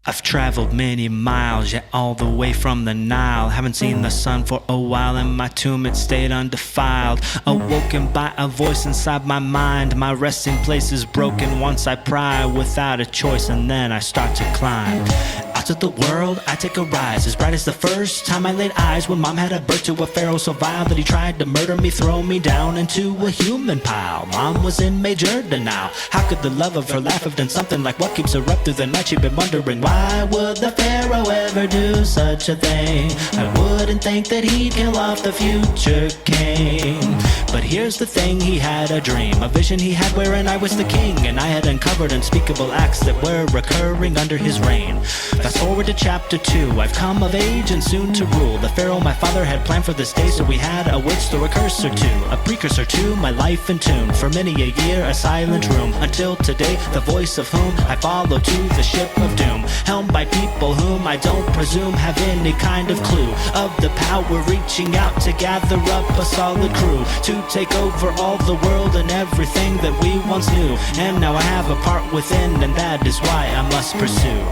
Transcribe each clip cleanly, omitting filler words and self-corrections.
I've traveled many miles, yet all the way from the Nile. Haven't seen the sun for a while, and my tomb it stayed undefiled. Awoken by a voice inside my mind. My resting place is broken once I pry without a choice, and then I start to climb. Out of the world, I take a rise, as bright as the first time I laid eyes. When mom had a birth to a pharaoh so vile that he tried to murder me, throw me down into a human pile. Mom was in major denial. How could the love of her laugh have done something like what keeps her up through the night? She'd been wondering, why would the pharaoh ever do such a thing? I wouldn't think that he'd kill off the future king. But here's the thing, he had a dream, a vision he had wherein I was the king, and I had uncovered unspeakable acts that were recurring under his reign. Fast forward to chapter 2, I've come of age and soon to rule. The pharaoh my father had planned for this day, so we had a witch through a curse or two, a precursor to my life in tune. For many a year, a silent room, until today, the voice of whom I follow to the ship of doom, helmed by people whom I don't presume have any kind of clue of the power reaching out to gather up a solid crew to take over all the world and everything that we once knew. And now I have a part within, and that is why I must pursue.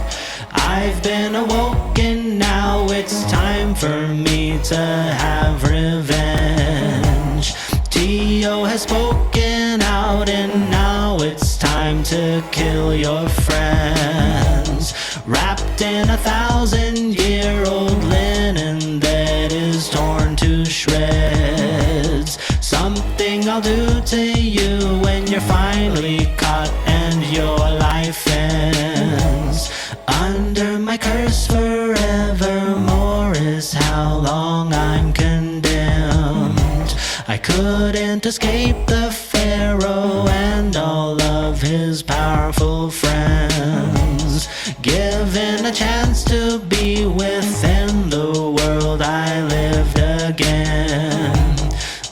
I've been awoken, now it's time for me to have revenge. T.O. has spoken out, and now it's time to kill your friends. Wrapped in 1,000-year-old linen that is torn to shreds. Something I'll do to you when you're finally caught and your life ends. Under my curse forevermore is how long I'm condemned. I couldn't escape the pharaoh and all of his powerful friends. Given a chance to be within the world, I lived again.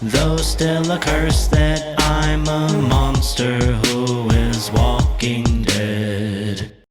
Though still a curse that I'm a monster